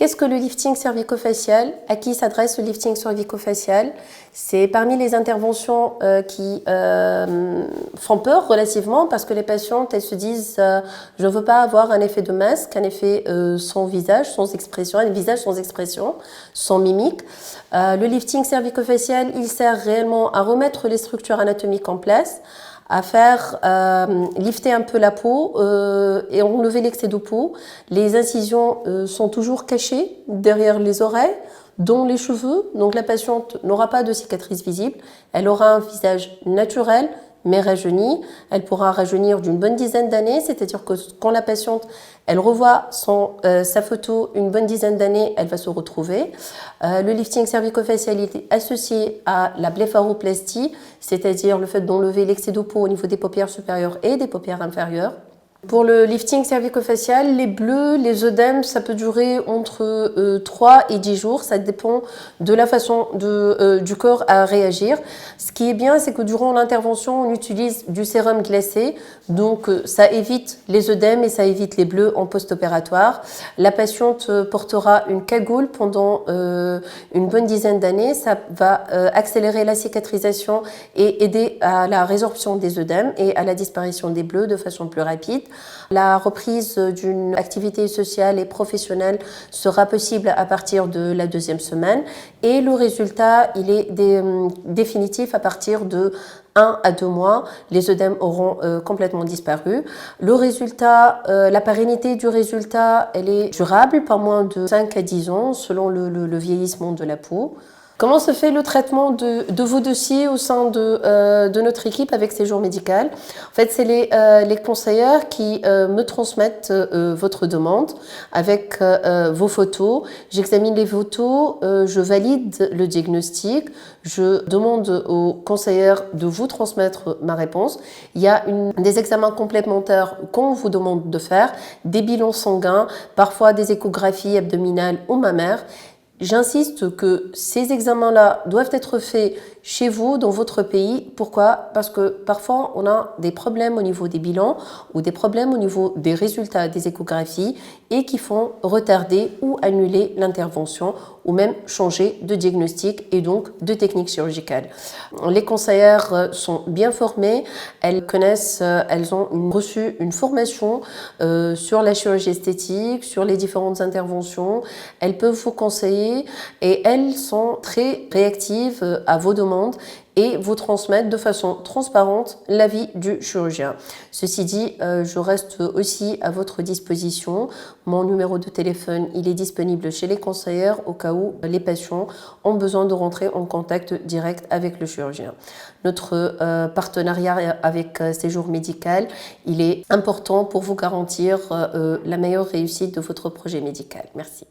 Qu'est-ce que le lifting cervico-facial? À qui s'adresse le lifting cervico-facial? C'est parmi les interventions qui font peur relativement parce que les patientes, elles se disent je ne veux pas avoir un effet de masque, un effet sans visage, sans expression, un visage sans expression, sans mimique. Le lifting cervico-facial, il sert réellement à remettre les structures anatomiques en place, à faire lifter un peu la peau et enlever l'excès de peau. Les incisions sont toujours cachées derrière les oreilles, dont les cheveux. Donc la patiente n'aura pas de cicatrice visible. Elle aura un visage naturel, mais rajeuni. Elle pourra rajeunir d'une bonne dizaine d'années, c'est-à-dire que quand la patiente elle revoit sa photo une bonne dizaine d'années, elle va se retrouver. Le lifting cervico-facial est associé à la blépharoplastie, c'est-à-dire le fait d'enlever l'excès de peau au niveau des paupières supérieures et des paupières inférieures. Pour le lifting cervico-facial, les bleus, les œdèmes, ça peut durer entre 3 et 10 jours. Ça dépend de la façon du corps à réagir. Ce qui est bien, c'est que durant l'intervention, on utilise du sérum glacé. Donc, ça évite les œdèmes et ça évite les bleus en post-opératoire. La patiente portera une cagoule pendant une bonne dizaine d'années. Ça va accélérer la cicatrisation et aider à la résorption des œdèmes et à la disparition des bleus de façon plus rapide. La reprise d'une activité sociale et professionnelle sera possible à partir de la 2e semaine et le résultat, il est définitif à partir de 1 à 2 mois. Les œdèmes auront complètement disparu. Le résultat, la pérennité du résultat, elle est durable par moins de 5 à 10 ans selon le vieillissement de la peau. Comment se fait le traitement de vos dossiers au sein de notre équipe avec Séjour Médical? En fait, c'est les conseillères qui me transmettent votre demande avec vos photos. J'examine les photos, je valide le diagnostic, je demande aux conseillères de vous transmettre ma réponse. Il y a des examens complémentaires qu'on vous demande de faire, des bilans sanguins, parfois des échographies abdominales ou mammaires. J'insiste que ces examens-là doivent être faits chez vous, dans votre pays. Pourquoi? Parce que parfois, on a des problèmes au niveau des bilans ou des problèmes au niveau des résultats des échographies et qui font retarder ou annuler l'intervention ou même changer de diagnostic et donc de technique chirurgicale. Les conseillères sont bien formées, elles connaissent, elles ont reçu une formation sur la chirurgie esthétique, sur les différentes interventions. Elles peuvent vous conseiller et elles sont très réactives à vos demandes et vous transmettre de façon transparente l'avis du chirurgien. Ceci dit, je reste aussi à votre disposition. Mon numéro de téléphone, il est disponible chez les conseillères au cas où les patients ont besoin de rentrer en contact direct avec le chirurgien. Notre partenariat avec Séjour Médical, il est important pour vous garantir la meilleure réussite de votre projet médical. Merci.